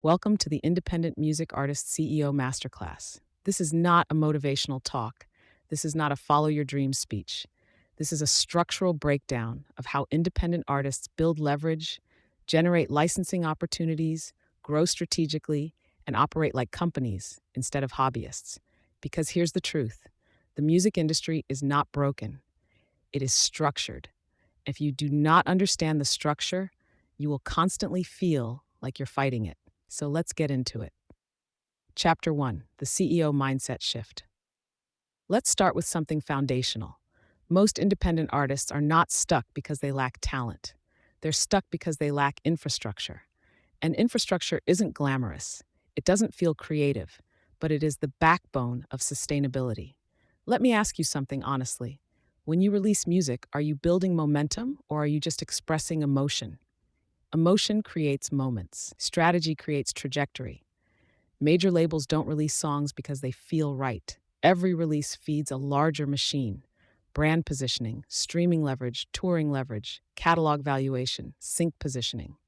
Welcome to the Independent Music Artist CEO Masterclass. This is not a motivational talk. This is not a follow your dreams speech. This is a structural breakdown of how independent artists build leverage, generate licensing opportunities, grow strategically, and operate like companies instead of hobbyists. Because here's the truth: the music industry is not broken, it is structured. If you do not understand the structure, you will constantly feel like you're fighting it. So let's get into it. Chapter 1: The CEO Mindset Shift. Let's start with something foundational. Most independent artists are not stuck because they lack talent. They're stuck because they lack infrastructure. And infrastructure isn't glamorous. It doesn't feel creative, but it is the backbone of sustainability. Let me ask you something honestly. When you release music, are you building momentum or are you just expressing emotion? Emotion creates moments. Strategy creates trajectory. Major labels don't release songs because they feel right. Every release feeds a larger machine: brand positioning, streaming leverage, touring leverage, catalog valuation, sync positioning.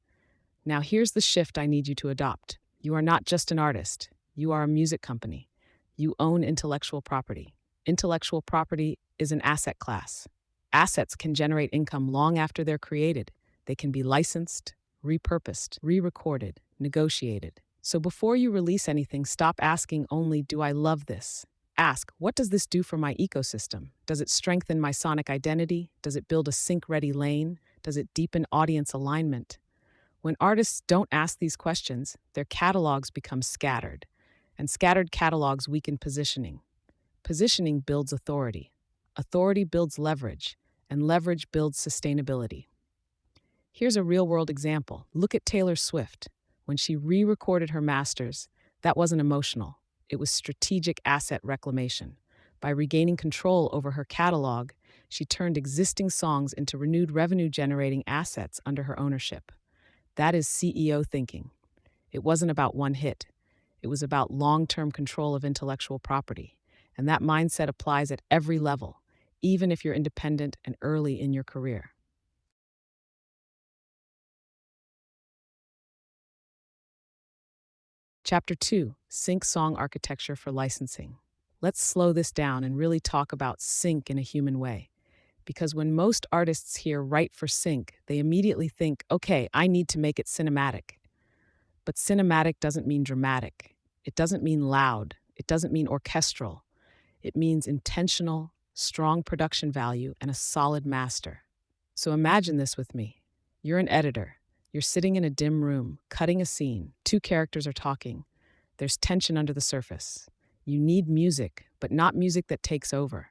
Now, here's the shift I need you to adopt. You are not just an artist, you are a music company. You own intellectual property. Intellectual property is an asset class. Assets can generate income long after they're created. They can be licensed, repurposed, re recorded, negotiated. So before you release anything, stop asking only, "Do I love this?" Ask, "What does this do for my ecosystem? Does it strengthen my sonic identity? Does it build a sync ready lane? Does it deepen audience alignment?" When artists don't ask these questions, their catalogs become scattered, and scattered catalogs weaken positioning. Positioning builds authority. Authority builds leverage, and leverage builds sustainability. Here's a real world example. Look at Taylor Swift. When she re recorded her masters, that wasn't emotional, it was strategic asset reclamation. By regaining control over her catalog, she turned existing songs into renewed revenue generating assets under her ownership. That is CEO thinking. It wasn't about one hit, it was about long term control of intellectual property. And that mindset applies at every level, even if you're independent and early in your career. Chapter 2: Sync Song Architecture for Licensing. Let's slow this down and really talk about sync in a human way. Because when most artists hear write for sync, they immediately think, okay, I need to make it cinematic. But cinematic doesn't mean dramatic. It doesn't mean loud. It doesn't mean orchestral. It means intentional, strong production value, and a solid master. So imagine this with me. You're an editor. You're sitting in a dim room, cutting a scene. Two characters are talking. There's tension under the surface. You need music, but not music that takes over.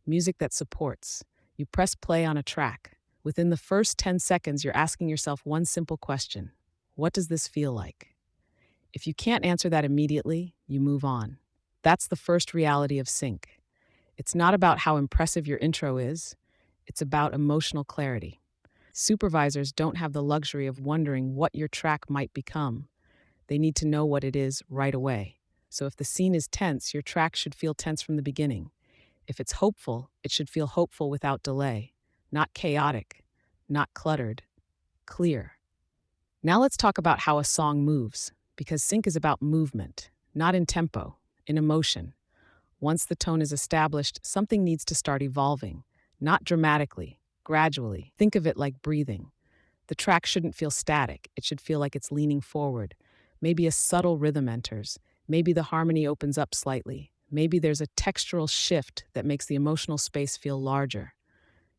Music that supports. You press play on a track. Within the first 10 seconds, you're asking yourself one simple question: what does this feel like? If you can't answer that immediately, you move on. That's the first reality of sync. It's not about how impressive your intro is, it's about emotional clarity. Supervisors don't have the luxury of wondering what your track might become. They need to know what it is right away. So if the scene is tense, your track should feel tense from the beginning. If it's hopeful, it should feel hopeful without delay, not chaotic, not cluttered, clear. Now let's talk about how a song moves, because sync is about movement, not in tempo, in emotion. Once the tone is established, something needs to start evolving, not dramatically, gradually. Think of it like breathing. The track shouldn't feel static, it should feel like it's leaning forward. Maybe a subtle rhythm enters, maybe the harmony opens up slightly, maybe there's a textural shift that makes the emotional space feel larger.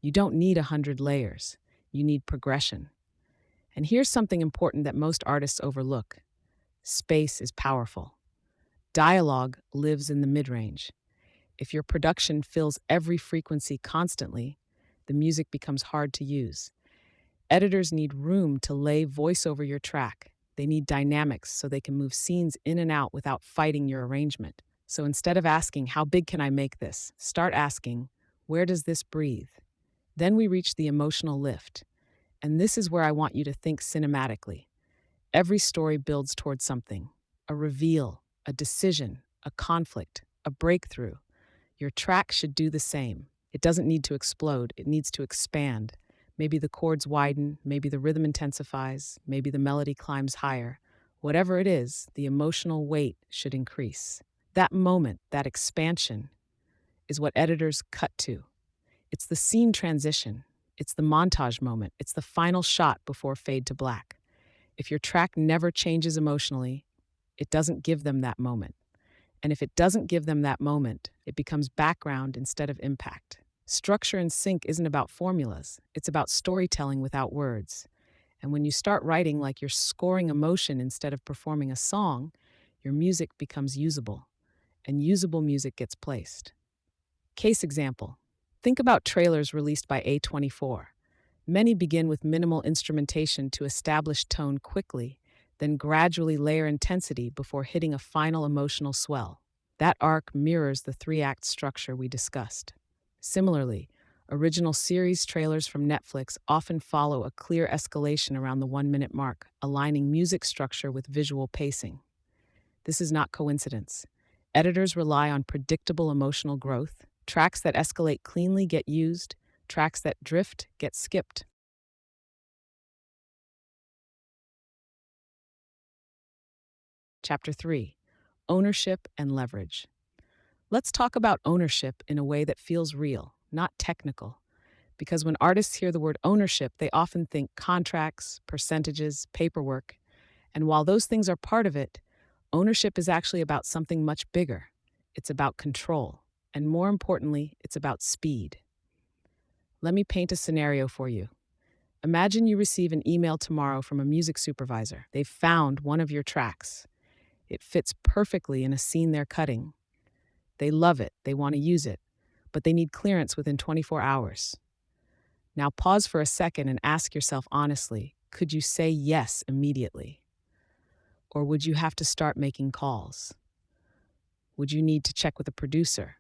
You don't need 100 layers, you need progression. And here's something important that most artists overlook: space is powerful. Dialogue lives in the mid-range. If your production fills every frequency constantly, the music becomes hard to use. Editors need room to lay voice over your track. They need dynamics so they can move scenes in and out without fighting your arrangement. So instead of asking, "How big can I make this?" start asking, "Where does this breathe?" Then we reach the emotional lift. And this is where I want you to think cinematically. Every story builds towards something: a reveal, a decision, a conflict, a breakthrough. Your track should do the same. It doesn't need to explode, it needs to expand. Maybe the chords widen, maybe the rhythm intensifies, maybe the melody climbs higher. Whatever it is, the emotional weight should increase. That moment, that expansion, is what editors cut to. It's the scene transition. It's the montage moment. It's the final shot before fade to black. If your track never changes emotionally, it doesn't give them that moment. And if it doesn't give them that moment, it becomes background instead of impact. Structure and sync isn't about formulas, it's about storytelling without words. And when you start writing like you're scoring emotion instead of performing a song, your music becomes usable, and usable music gets placed. Case example: think about trailers released by A24. Many begin with minimal instrumentation to establish tone quickly, then gradually layer intensity before hitting a final emotional swell. That arc mirrors the three-act structure we discussed. Similarly, original series trailers from Netflix often follow a clear escalation around the 1 minute mark, aligning music structure with visual pacing. This is not coincidence. Editors rely on predictable emotional growth. Tracks that escalate cleanly get used, tracks that drift get skipped. Chapter 3: Ownership and Leverage. Let's talk about ownership in a way that feels real, not technical. Because when artists hear the word ownership, they often think contracts, percentages, paperwork. And while those things are part of it, ownership is actually about something much bigger. It's about control. And more importantly, it's about speed. Let me paint a scenario for you. Imagine you receive an email tomorrow from a music supervisor. They've found one of your tracks. It fits perfectly in a scene they're cutting. They love it, they want to use it, but they need clearance within 24 hours. Now pause for a second and ask yourself honestly, could you say yes immediately? Or would you have to start making calls? Would you need to check with a producer?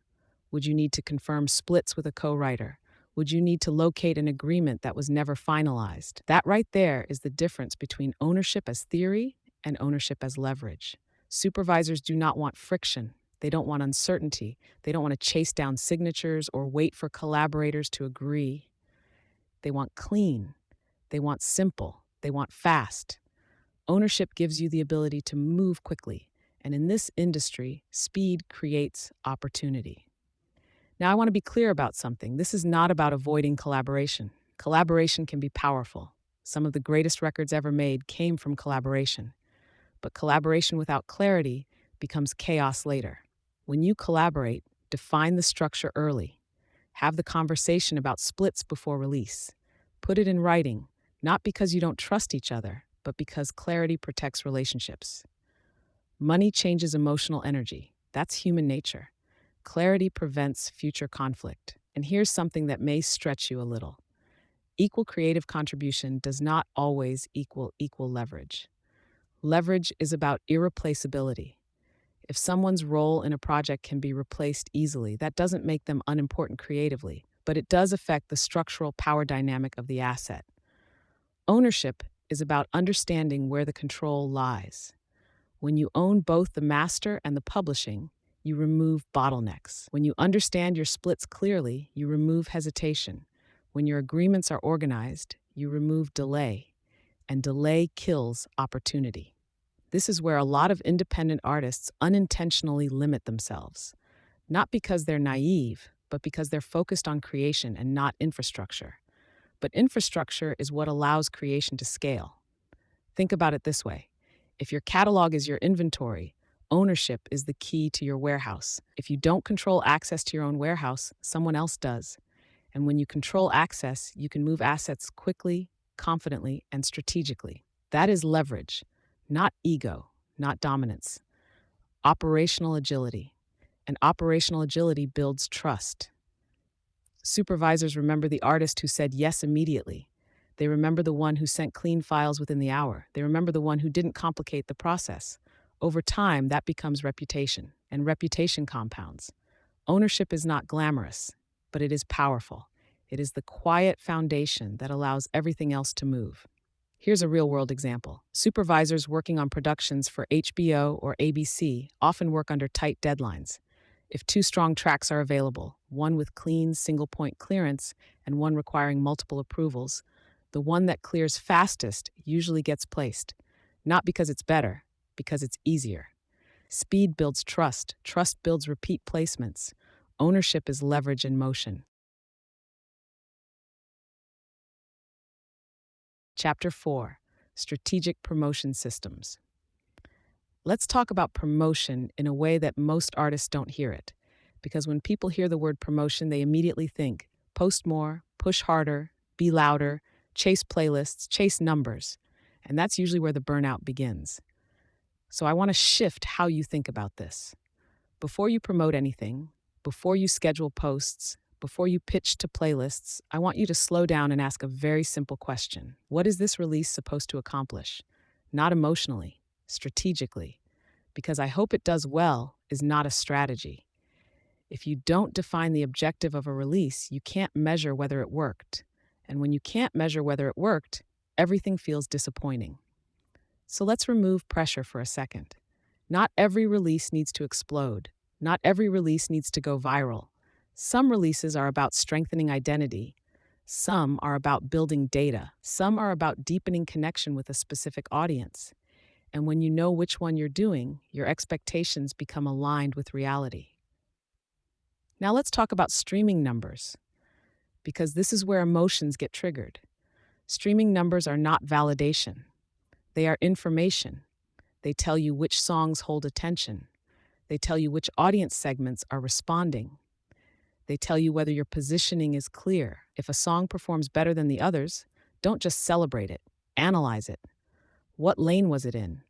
Would you need to confirm splits with a co-writer? Would you need to locate an agreement that was never finalized? That right there is the difference between ownership as theory and ownership as leverage. Supervisors do not want friction. They don't want uncertainty. They don't want to chase down signatures or wait for collaborators to agree. They want clean. They want simple. They want fast. Ownership gives you the ability to move quickly. And in this industry, speed creates opportunity. Now, I want to be clear about something. This is not about avoiding collaboration. Collaboration can be powerful. Some of the greatest records ever made came from collaboration. But collaboration without clarity becomes chaos later. When you collaborate, define the structure early. Have the conversation about splits before release. Put it in writing, not because you don't trust each other, but because clarity protects relationships. Money changes emotional energy. That's human nature. Clarity prevents future conflict. And here's something that may stretch you a little. Equal creative contribution does not always equal equal leverage. Leverage is about irreplaceability. If someone's role in a project can be replaced easily, that doesn't make them unimportant creatively, but it does affect the structural power dynamic of the asset. Ownership is about understanding where the control lies. When you own both the master and the publishing, you remove bottlenecks. When you understand your splits clearly, you remove hesitation. When your agreements are organized, you remove delay. And delay kills opportunity. This is where a lot of independent artists unintentionally limit themselves. Not because they're naive, but because they're focused on creation and not infrastructure. But infrastructure is what allows creation to scale. Think about it this way. If your catalog is your inventory, ownership is the key to your warehouse. If you don't control access to your own warehouse, someone else does. And when you control access, you can move assets quickly, confidently, and strategically. That is leverage, not ego, not dominance. Operational agility. And operational agility builds trust. Supervisors remember the artist who said yes immediately. They remember the one who sent clean files within the hour. They remember the one who didn't complicate the process. Over time, that becomes reputation, and reputation compounds. Ownership is not glamorous, but it is powerful. It is the quiet foundation that allows everything else to move. Here's a real-world example. Supervisors working on productions for HBO or ABC often work under tight deadlines. If two strong tracks are available, one with clean single-point clearance and one requiring multiple approvals, the one that clears fastest usually gets placed. Not because it's better, Because it's easier. Speed builds trust. Trust builds repeat placements. Ownership is leverage in motion. Chapter 4: Strategic Promotion Systems. Let's talk about promotion in a way that most artists don't hear it. Because when people hear the word promotion, they immediately think post more, push harder, be louder, chase playlists, chase numbers. And that's usually where the burnout begins. So I want to shift how you think about this. Before you promote anything, before you schedule posts, before you pitch to playlists, I want you to slow down and ask a very simple question. What is this release supposed to accomplish? Not emotionally, strategically. Because I hope it does well is not a strategy. If you don't define the objective of a release, you can't measure whether it worked. And when you can't measure whether it worked, everything feels disappointing. So let's remove pressure for a second. Not every release needs to explode. Not every release needs to go viral. Some releases are about strengthening identity. Some are about building data. Some are about deepening connection with a specific audience. And when you know which one you're doing, your expectations become aligned with reality. Now let's talk about streaming numbers, because this is where emotions get triggered. Streaming numbers are not validation. They are information. They tell you which songs hold attention. They tell you which audience segments are responding. They tell you whether your positioning is clear. If a song performs better than the others, don't just celebrate it, analyze it. What lane was it in?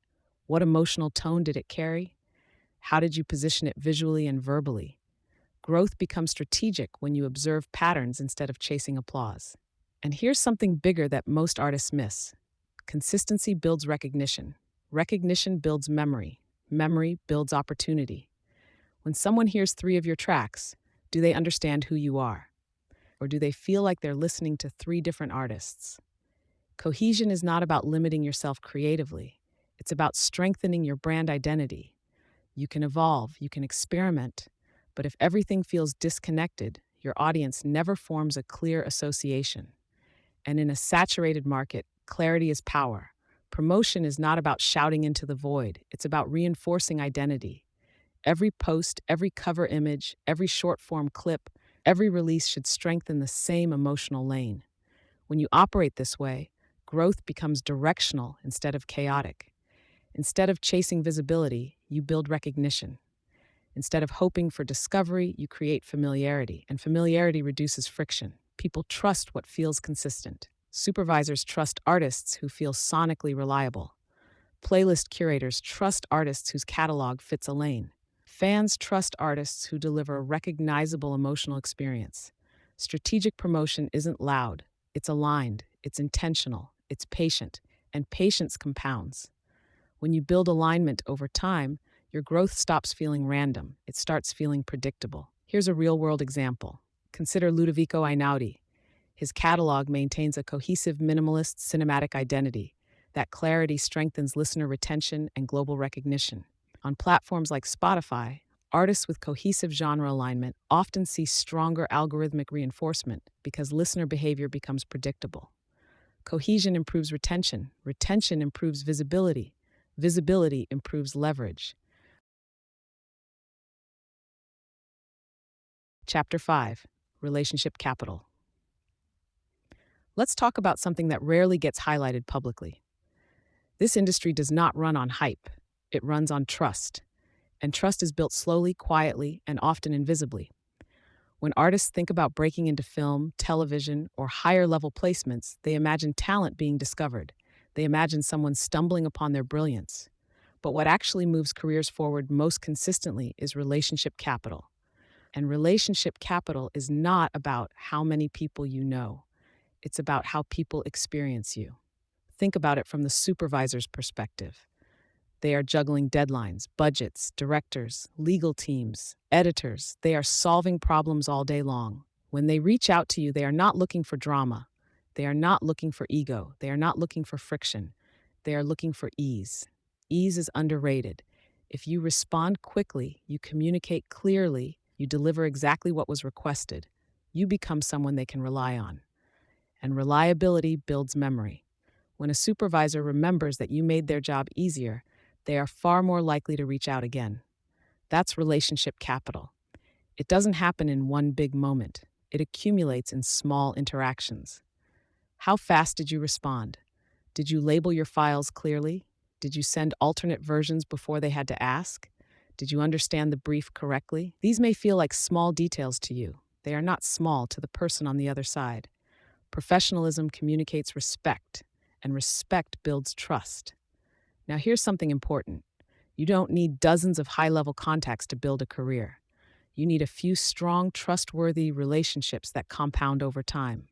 What emotional tone did it carry? How did you position it visually and verbally? Growth becomes strategic when you observe patterns instead of chasing applause. And here's something bigger that most artists miss. Consistency builds recognition. Recognition builds memory. Memory builds opportunity. When someone hears 3 of your tracks, do they understand who you are? Or do they feel like they're listening to 3 different artists? Cohesion is not about limiting yourself creatively. It's about strengthening your brand identity. You can evolve, you can experiment, but if everything feels disconnected, your audience never forms a clear association. And in a saturated market, clarity is power. Promotion is not about shouting into the void, it's about reinforcing identity. Every post, every cover image, every short-form clip, every release should strengthen the same emotional lane. When you operate this way, growth becomes directional instead of chaotic. Instead of chasing visibility, you build recognition. Instead of hoping for discovery, you create familiarity, and familiarity reduces friction. People trust what feels consistent. Supervisors trust artists who feel sonically reliable. Playlist curators trust artists whose catalog fits a lane. Fans trust artists who deliver a recognizable emotional experience. Strategic promotion isn't loud, it's aligned, it's intentional, it's patient, and patience compounds. When you build alignment over time, your growth stops feeling random, it starts feeling predictable. Here's a real-world example. Consider Ludovico Einaudi. His catalog maintains a cohesive minimalist cinematic identity. That clarity strengthens listener retention and global recognition. On platforms like Spotify, artists with cohesive genre alignment often see stronger algorithmic reinforcement because listener behavior becomes predictable. Cohesion improves retention. Retention improves visibility. Visibility improves leverage. Chapter 5: Relationship Capital. Let's talk about something that rarely gets highlighted publicly. This industry does not run on hype. It runs on trust. And trust is built slowly, quietly, and often invisibly. When artists think about breaking into film, television, or higher-level placements, they imagine talent being discovered. They imagine someone stumbling upon their brilliance. But what actually moves careers forward most consistently is relationship capital. And relationship capital is not about how many people you know. It's about how people experience you. Think about it from the supervisor's perspective. They are juggling deadlines, budgets, directors, legal teams, editors. They are solving problems all day long. When they reach out to you, they are not looking for drama. They are not looking for ego. They are not looking for friction. They are looking for ease. Ease is underrated. If you respond quickly, you communicate clearly, you deliver exactly what was requested, you become someone they can rely on. And reliability builds memory. When a supervisor remembers that you made their job easier, they are far more likely to reach out again. That's relationship capital. It doesn't happen in one big moment. It accumulates in small interactions. How fast did you respond? Did you label your files clearly? Did you send alternate versions before they had to ask? Did you understand the brief correctly? These may feel like small details to you. They are not small to the person on the other side. Professionalism communicates respect, and respect builds trust. Now, here's something important. You don't need dozens of high-level contacts to build a career. You need a few strong, trustworthy relationships that compound over time.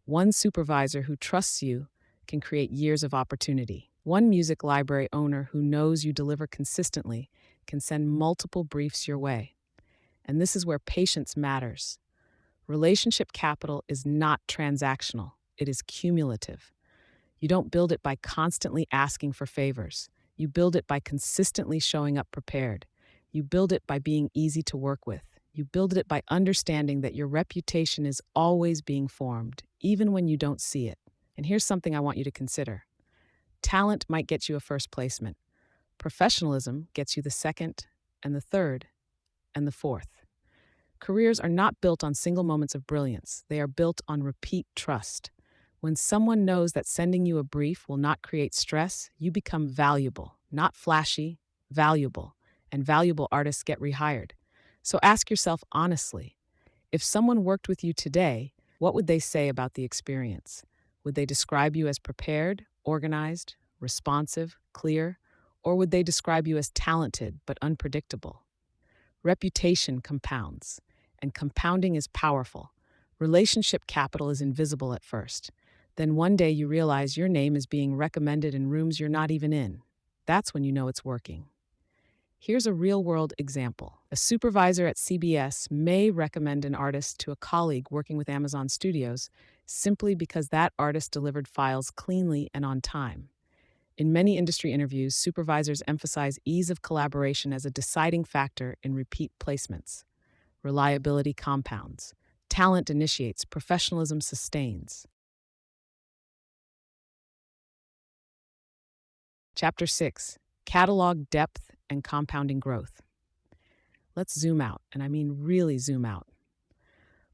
One supervisor who trusts you can create years of opportunity. One music library owner who knows you deliver consistently can send multiple briefs your way. And this is where patience matters. Relationship capital is not transactional, it is cumulative. You don't build it by constantly asking for favors. You build it by consistently showing up prepared. You build it by being easy to work with. You build it by understanding that your reputation is always being formed, even when you don't see it. And here's something I want you to consider. Talent might get you a first placement. Professionalism gets you the second, and the third, and the fourth. Careers are not built on single moments of brilliance. They are built on repeat trust. When someone knows that sending you a brief will not create stress, you become valuable, not flashy, valuable. And valuable artists get rehired. So ask yourself honestly, if someone worked with you today, what would they say about the experience? Would they describe you as prepared, organized, responsive, clear, or would they describe you as talented but unpredictable? Reputation compounds, and compounding is powerful. Relationship capital is invisible at first. Then one day you realize your name is being recommended in rooms you're not even in. That's when you know it's working. Here's a real-world example. A supervisor at CBS may recommend an artist to a colleague working with Amazon Studios simply because that artist delivered files cleanly and on time. In many industry interviews, supervisors emphasize ease of collaboration as a deciding factor in repeat placements. Reliability compounds. Talent initiates, professionalism sustains. Chapter 6. Catalog depth and compounding growth. Let's zoom out, and I mean really zoom out.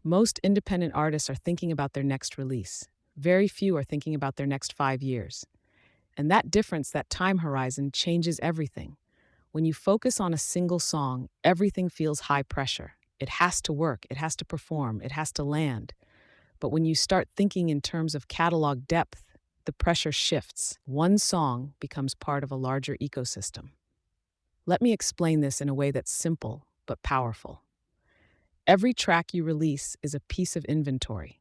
Most independent artists are thinking about their next release. Very few are thinking about their next 5 years. And that difference, that time horizon, changes everything. When you focus on a single song, everything feels high pressure. It has to work, it has to perform, it has to land. But when you start thinking in terms of catalog depth, the pressure shifts. One song becomes part of a larger ecosystem. Let me explain this in a way that's simple but powerful. Every track you release is a piece of inventory.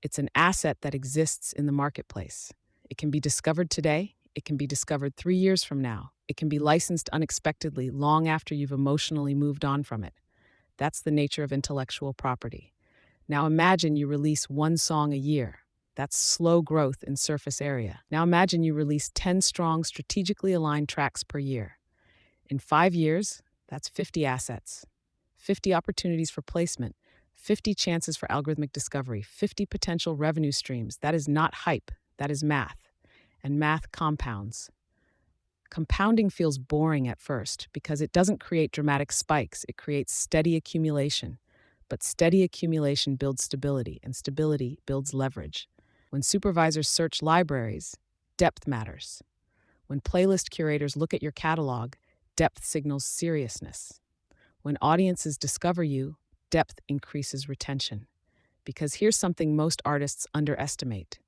It's an asset that exists in the marketplace. It can be discovered today. It can be discovered 3 years from now. It can be licensed unexpectedly long after you've emotionally moved on from it. That's the nature of intellectual property. Now imagine you release one song a year. That's slow growth in surface area. Now imagine you release 10 strong, strategically aligned tracks per year. In 5 years, that's 50 assets, 50 opportunities for placement, 50 chances for algorithmic discovery, 50 potential revenue streams. That is not hype, that is math. And math compounds. Compounding feels boring at first because it doesn't create dramatic spikes, it creates steady accumulation. But steady accumulation builds stability, and stability builds leverage. When supervisors search libraries, depth matters. When playlist curators look at your catalog, depth signals seriousness. When audiences discover you, depth increases retention. Because here's something most artists underestimate.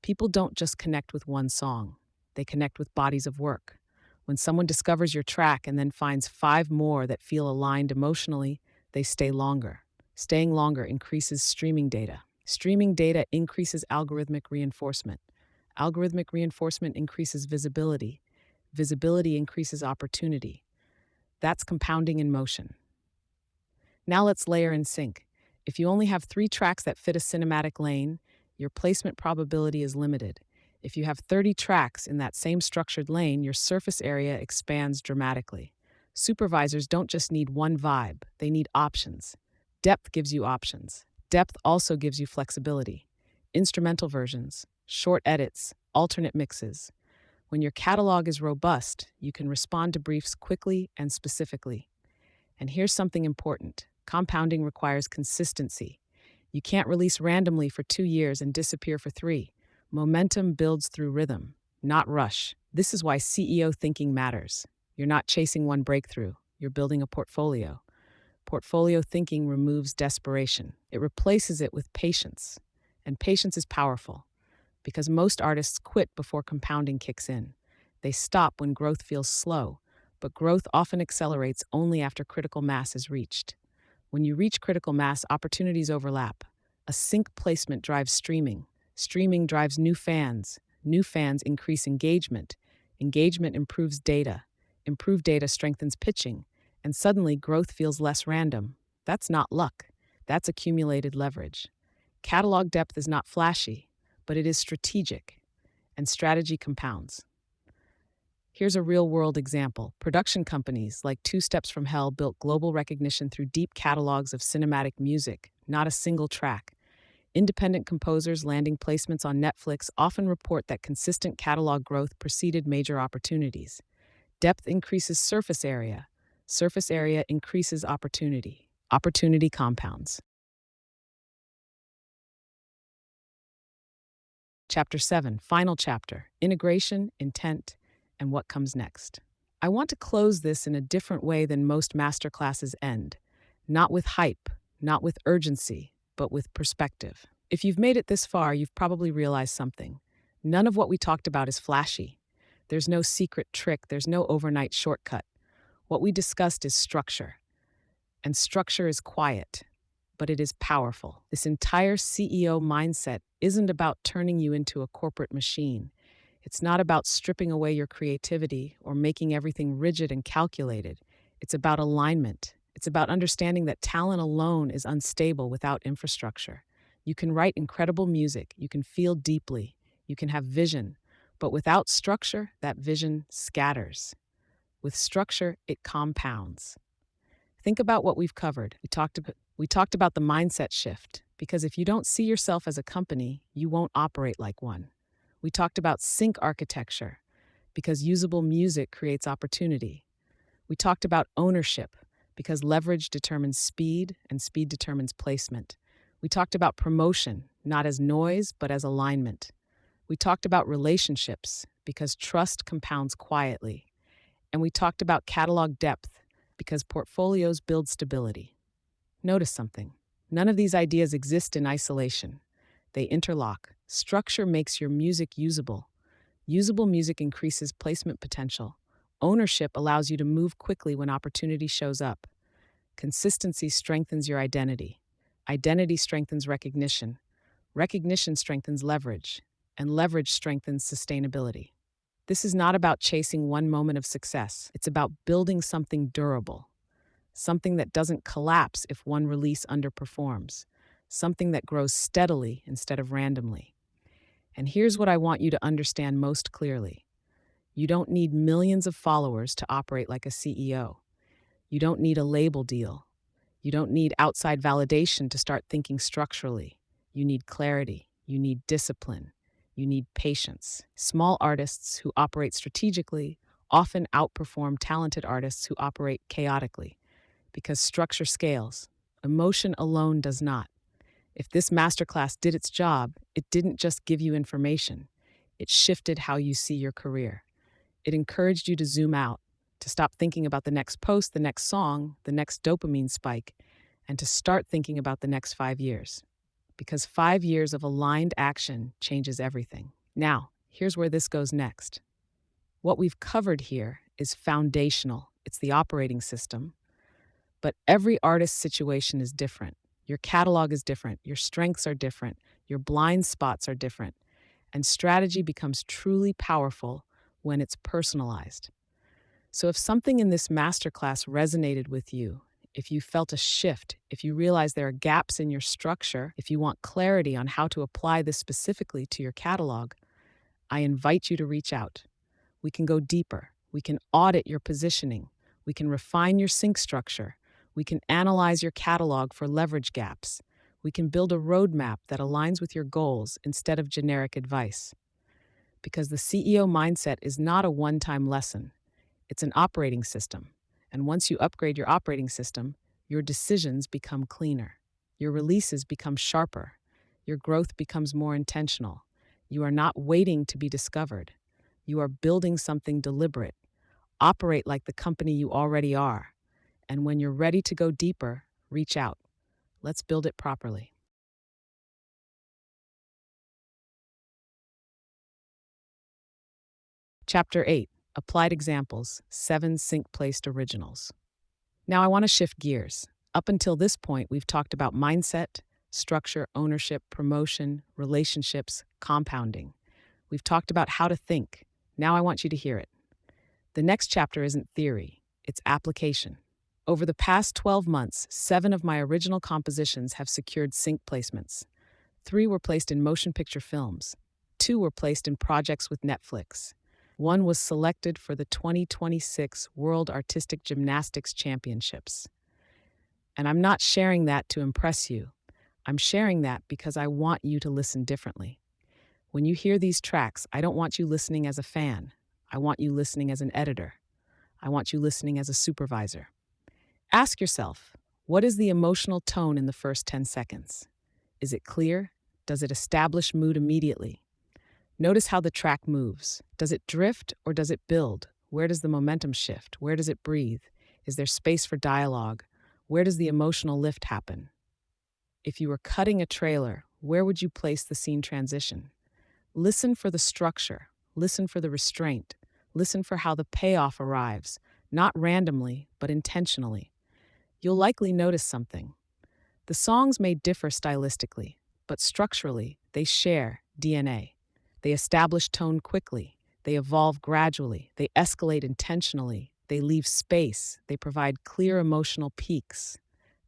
People don't just connect with one song. They connect with bodies of work. When someone discovers your track and then finds 5 more that feel aligned emotionally, they stay longer. Staying longer increases streaming data. Streaming data increases algorithmic reinforcement. Algorithmic reinforcement increases visibility. Visibility increases opportunity. That's compounding in motion. Now let's layer in sync. If you only have 3 tracks that fit a cinematic lane, your placement probability is limited. If you have 30 tracks in that same structured lane, your surface area expands dramatically. Supervisors don't just need one vibe, they need options. Depth gives you options. Depth also gives you flexibility. Instrumental versions, short edits, alternate mixes. When your catalog is robust, you can respond to briefs quickly and specifically. And here's something important: compounding requires consistency. You can't release randomly for 2 years and disappear for 3. Momentum builds through rhythm, not rush. This is why CEO thinking matters. You're not chasing one breakthrough, you're building a portfolio. Portfolio thinking removes desperation, it replaces it with patience. And patience is powerful because most artists quit before compounding kicks in. They stop when growth feels slow, but growth often accelerates only after critical mass is reached. When you reach critical mass, opportunities overlap. A sync placement drives streaming. Streaming drives new fans. New fans increase engagement. Engagement improves data. Improved data strengthens pitching. And suddenly, growth feels less random. That's not luck. That's accumulated leverage. Catalog depth is not flashy, but it is strategic. And strategy compounds. Here's a real-world example. Production companies like Two Steps from Hell built global recognition through deep catalogs of cinematic music, not a single track. Independent composers landing placements on Netflix often report that consistent catalog growth preceded major opportunities. Depth increases surface area. Surface area increases opportunity. Opportunity compounds. Chapter 7, final chapter: integration, intent, and what comes next. I want to close this in a different way than most masterclasses end. Not with hype, not with urgency, but with perspective. If you've made it this far, you've probably realized something. None of what we talked about is flashy. There's no secret trick, there's no overnight shortcut. What we discussed is structure. And structure is quiet, but it is powerful. This entire CEO mindset isn't about turning you into a corporate machine. It's not about stripping away your creativity or making everything rigid and calculated. It's about alignment. It's about understanding that talent alone is unstable without infrastructure. You can write incredible music, you can feel deeply, you can have vision, but without structure, that vision scatters. With structure, it compounds. Think about what we've covered. We talked about the mindset shift, because if you don't see yourself as a company, you won't operate like one. We talked about sync architecture, because usable music creates opportunity. We talked about ownership, because leverage determines speed and speed determines placement. We talked about promotion, not as noise, but as alignment. We talked about relationships, because trust compounds quietly. And we talked about catalog depth, because portfolios build stability. Notice something. None of these ideas exist in isolation. They interlock. Structure makes your music usable. Usable music increases placement potential. Ownership allows you to move quickly when opportunity shows up. Consistency strengthens your identity. Identity strengthens recognition. Recognition strengthens leverage. And leverage strengthens sustainability. This is not about chasing one moment of success. It's about building something durable. Something that doesn't collapse if one release underperforms. Something that grows steadily instead of randomly. And here's what I want you to understand most clearly. You don't need millions of followers to operate like a CEO. You don't need a label deal. You don't need outside validation to start thinking structurally. You need clarity. You need discipline. You need patience. Small artists who operate strategically often outperform talented artists who operate chaotically, because structure scales. Emotion alone does not. If this masterclass did its job, it didn't just give you information. It shifted how you see your career. It encouraged you to zoom out, to stop thinking about the next post, the next song, the next dopamine spike, and to start thinking about the next 5 years. Because 5 years of aligned action changes everything. Now, here's where this goes next. What we've covered here is foundational. It's the operating system. But every artist's situation is different. Your catalog is different. Your strengths are different. Your blind spots are different. And strategy becomes truly powerful when it's personalized. So if something in this masterclass resonated with you, if you felt a shift, if you realize there are gaps in your structure, if you want clarity on how to apply this specifically to your catalog, I invite you to reach out. We can go deeper. We can audit your positioning. We can refine your sync structure. We can analyze your catalog for leverage gaps. We can build a roadmap that aligns with your goals instead of generic advice. Because the CEO mindset is not a one-time lesson. It's an operating system. And once you upgrade your operating system, your decisions become cleaner. Your releases become sharper. Your growth becomes more intentional. You are not waiting to be discovered. You are building something deliberate. Operate like the company you already are. And when you're ready to go deeper, reach out. Let's build it properly. Chapter 8, Applied Examples, 7 Sync-Placed Originals. Now I want to shift gears. Up until this point, we've talked about mindset, structure, ownership, promotion, relationships, compounding. We've talked about how to think. Now I want you to hear it. The next chapter isn't theory, it's application. Over the past 12 months, 7 of my original compositions have secured sync placements. 3 were placed in motion picture films. 2 were placed in projects with Netflix. 1 was selected for the 2026 World Artistic Gymnastics Championships. And I'm not sharing that to impress you. I'm sharing that because I want you to listen differently. When you hear these tracks, I don't want you listening as a fan. I want you listening as an editor. I want you listening as a supervisor. Ask yourself, what is the emotional tone in the first 10 seconds? Is it clear? Does it establish mood immediately? Notice how the track moves. Does it drift or does it build? Where does the momentum shift? Where does it breathe? Is there space for dialogue? Where does the emotional lift happen? If you were cutting a trailer, where would you place the scene transition? Listen for the structure. Listen for the restraint. Listen for how the payoff arrives, not randomly, but intentionally. You'll likely notice something. The songs may differ stylistically, but structurally, they share DNA. They establish tone quickly. They evolve gradually. They escalate intentionally. They leave space. They provide clear emotional peaks.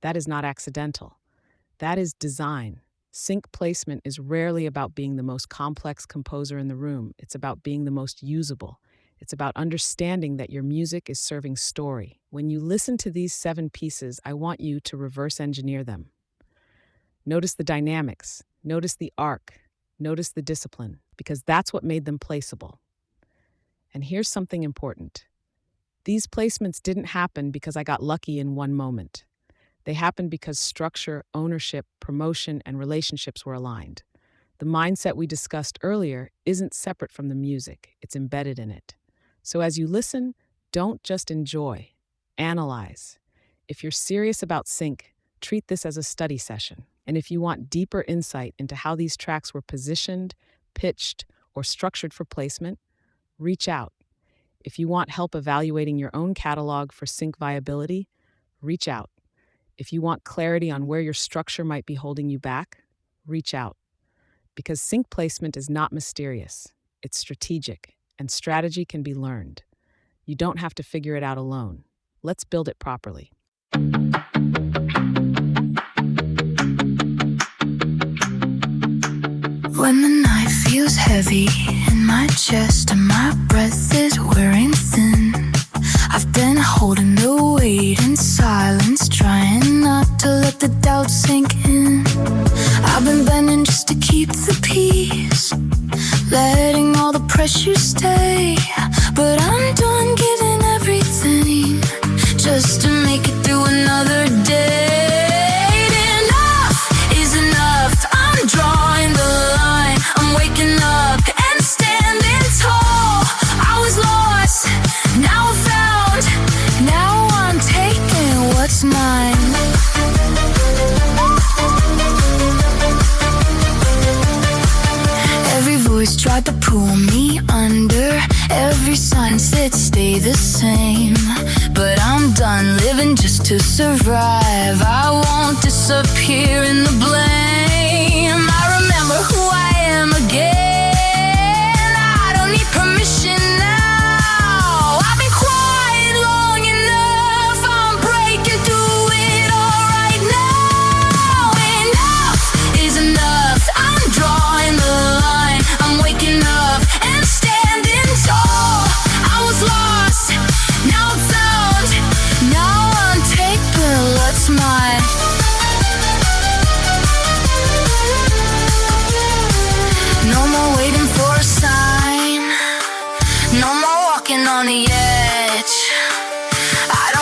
That is not accidental. That is design. Sync placement is rarely about being the most complex composer in the room. It's about being the most usable. It's about understanding that your music is serving story. When you listen to these 7 pieces, I want you to reverse engineer them. Notice the dynamics. Notice the arc. Notice the discipline, because that's what made them placeable. And here's something important. These placements didn't happen because I got lucky in one moment. They happened because structure, ownership, promotion, and relationships were aligned. The mindset we discussed earlier isn't separate from the music, it's embedded in it. So as you listen, don't just enjoy, analyze. If you're serious about sync, treat this as a study session. And if you want deeper insight into how these tracks were positioned, pitched, or structured for placement, reach out. If you want help evaluating your own catalog for sync viability, reach out. If you want clarity on where your structure might be holding you back, reach out. Because sync placement is not mysterious, it's strategic, and strategy can be learned. You don't have to figure it out alone. Let's build it properly. When the night feels heavy in my chest and my breath is wearing thin, I've been holding the weight in silence, trying not to let the doubt sink in. I've been bending just to keep the peace, letting all the pressure stay. But I'm done giving everything just to make it through another day. Enough is enough, I'm drawing the line. I'm waking up and standing tall. I was lost, now I'm found. Now I'm taking what's mine. Every voice tried to pull me under. Every sign said stay the same. But I'm done living just to survive. I won't disappear in the blame. I remember who I am again. I don't need permission now. I've been quiet long enough. I'm breaking through it all right now. Enough is enough, I'm drawing the line. I'm waking up and standing tall. I was lost, now I'm found. Now I'm taking what's mine.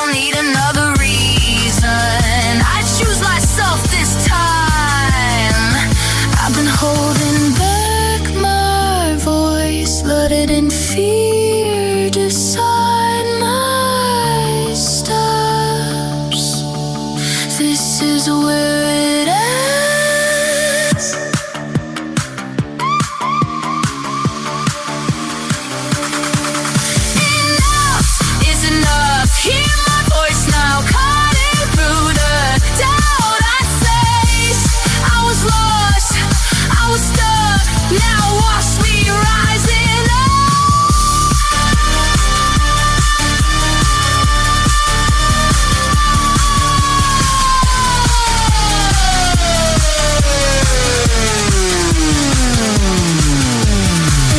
don't need another reason. I choose myself this time. I've been holding back my voice, let it in fear decide my steps. This is where it ends. Enough is enough. Hear my voice now, cutting through the doubt I faced. I was lost, I was stuck. Now watch me rising up.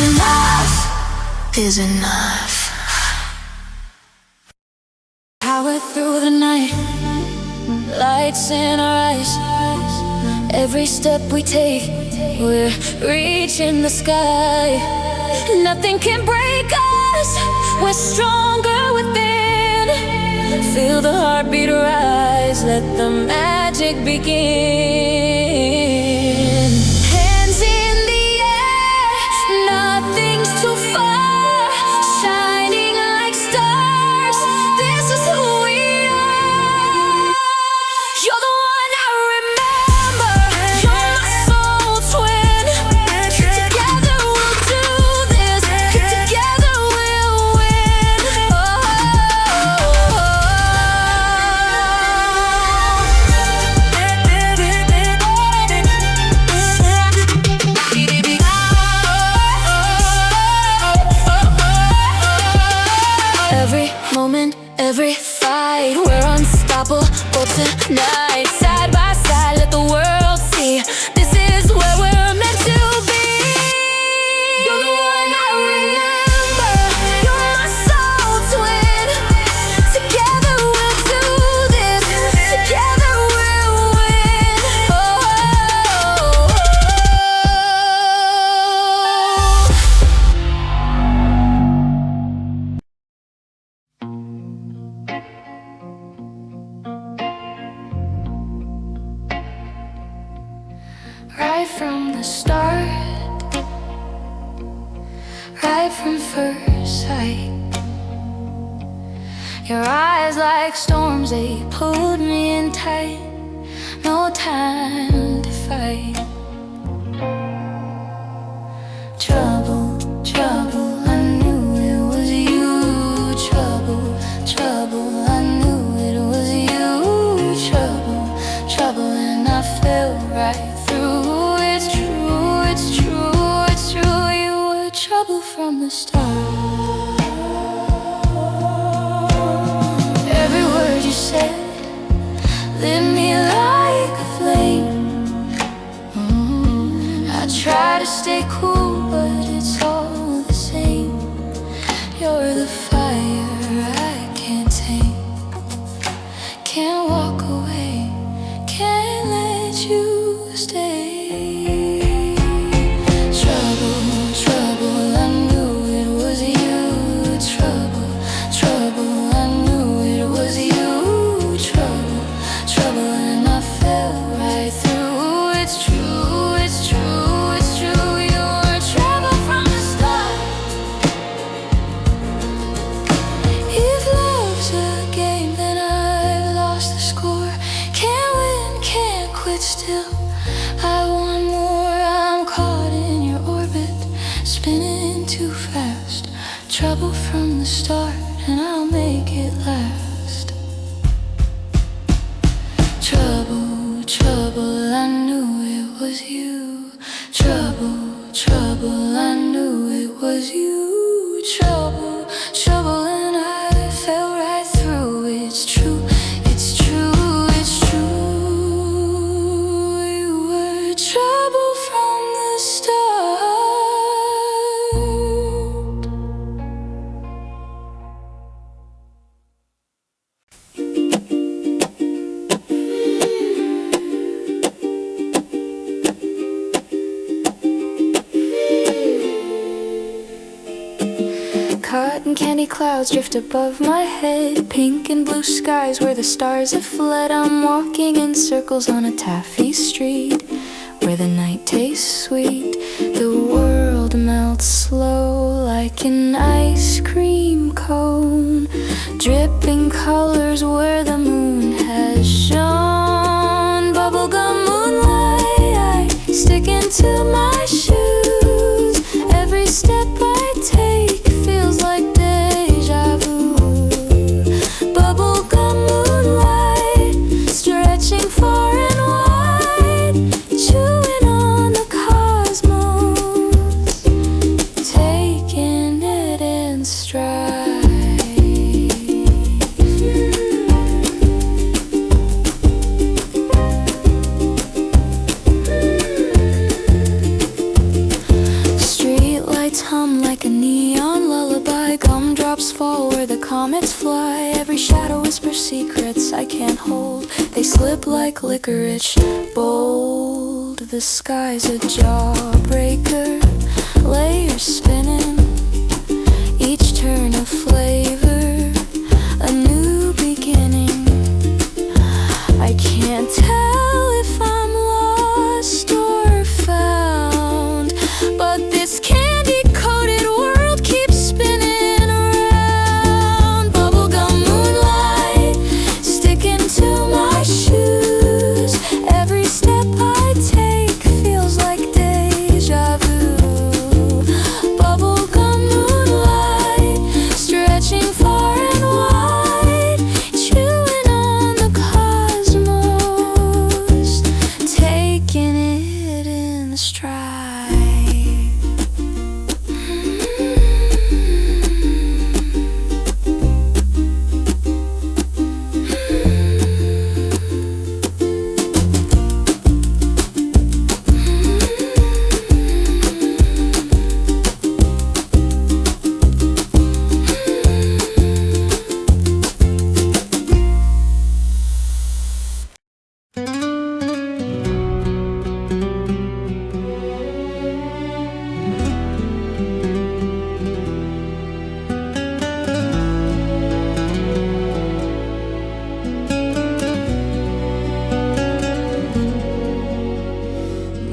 Enough is enough. Power through the night, lights in our eyes. Every step we take, we're reaching the sky. Nothing can break us, we're stronger within. Feel the heartbeat rise, let the magic begin. Hands in the air, nothing's too far. Shining like stars, this is who we are. You're the one I remember, you're my soul twin. Together we'll do this, together we'll win. Every moment, every fight, we're unstoppable tonight. Side by side, let the world see, this is where we're meant to be. You're the one I remember, you're my soul twin. Together we'll do this, together we'll win. Right from the start, right from first sight, your eyes like storms, they pulled me in tight. No time to fight. Trouble, trouble, I knew it was you. Trouble, trouble, I knew it was you. Trouble, trouble, and I fell right through. It's true, it's true, it's true. You were trouble from the start. Every word you said lit me like a flame. Tiny clouds drift above my head, pink and blue skies where the stars have fled. I'm walking in circles on a taffy street where the night tastes sweet. The world melts slow like an ice cream cone, dripping colors where the moon has shone. Bubblegum moonlight sticking to my shoes. Every step I take feels like deja vu. Bubblegum moonlight stretching far and wide, chewing on the cosmos, taking it in stride. Streetlights hum like a neon lullaby. Gumdrops fall where the comets fly. Every shadow whispers secrets I can't hold. They slip like licorice bold. The sky's a jawbreaker, layers spinning, each turn a flavor, a new beginning. I can't tell if I'm lost or found, but this candy-coated world keeps spinning around. Bubblegum moonlight sticking to my shoes. Every step I take feels like deja vu. Bubblegum moonlight stretching far and wide, chewing on the cosmos, taking it in stride.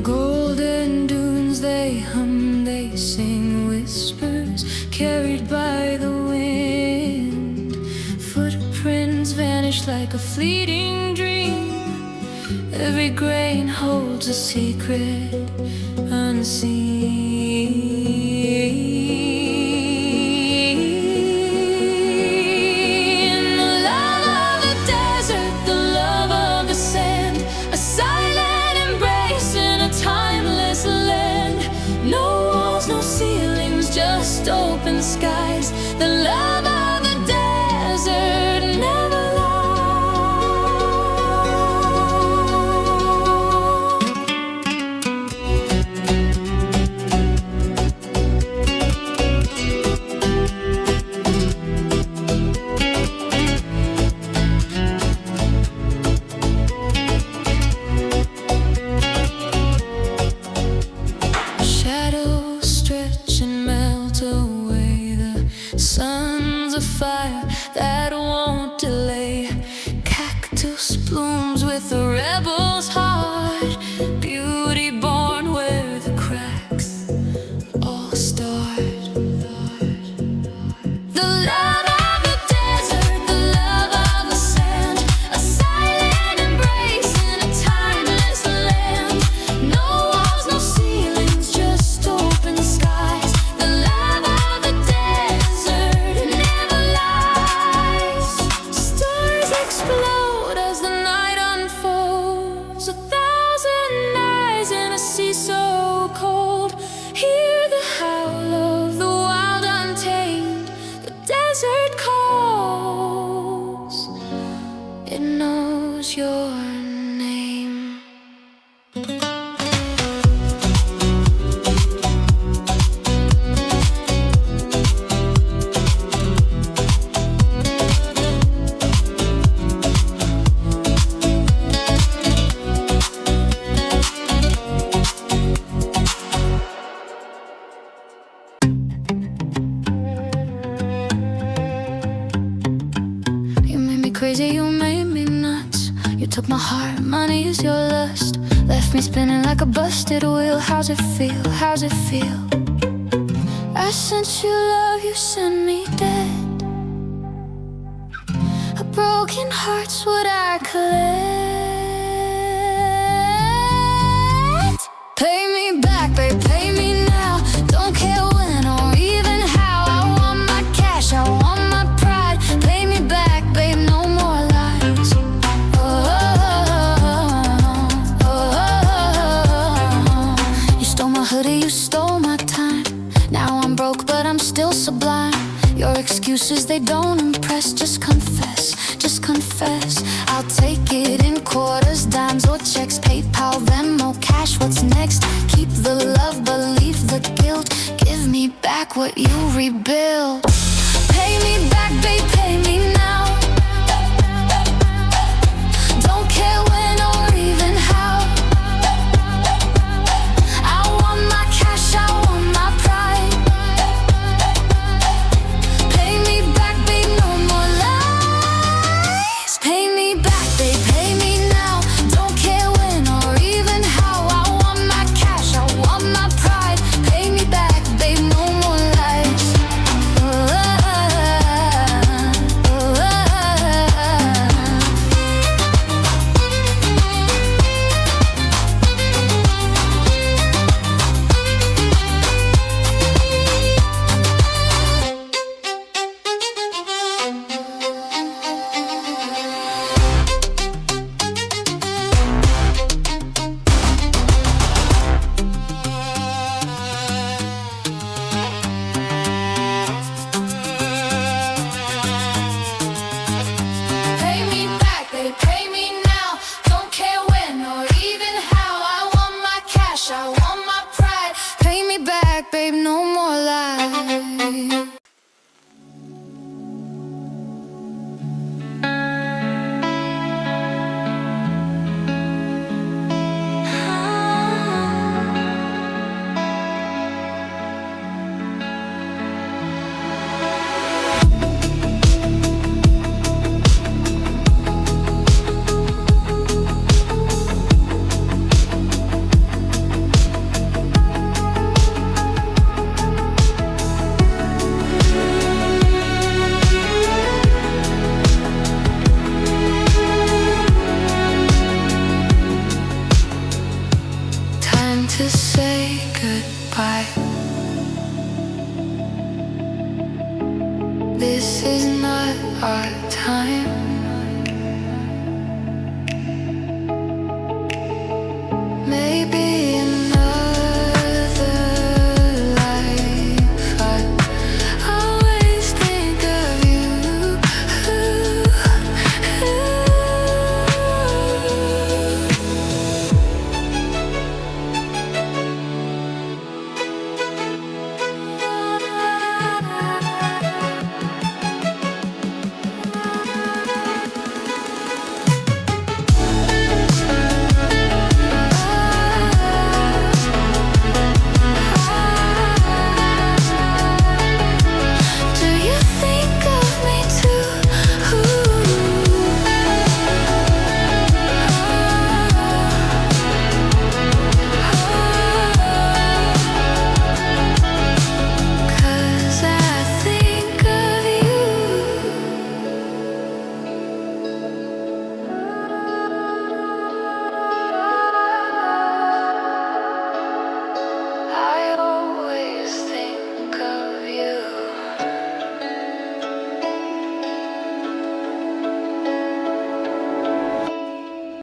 Golden dunes, they hum, they sing whispers carried by the wind. Footprints vanish like a fleeting dream. Every grain holds a secret unseen. The love of the desert, the love of the sand, a silent embrace in a timeless land. No walls, no ceilings, just open skies. The love of the desert never lies. Shadows stretch and melt away. The sun's a fire that won't delay. Cactus blooms with a rebel's heart. Beauty born where the cracks all start. The love of the desert, the love of the sand, a silent embrace in a timeless land. No walls, no ceilings, just open skies. The love of the desert never lies. Stars explode as the night unfolds. 1,000 eyes in a sea so cold. Hear the howl of the wild untamed. The desert calls, it knows your name. yeah, you made me nuts. You took my heart, money is your lust. Left me spinning like a busted wheel. How's it feel, how's it feel? I sent you love, you sent me dead. A broken heart's what I collect. Pay me back, babe, pay me now. Don't care when or even how. I want my cash, I want my pride. Pay me back, babe, no more lies. You stole my hoodie, you stole my time. Now I'm broke, but I'm still sublime. Your excuses, they don't impress. Just confess, just confess. I'll take it in quarters, dimes or checks. PayPal, Venmo, cash, what's next? Keep the love, but leave the guilt. Give me back what you rebuilt. Pay me back, babe, pay me now.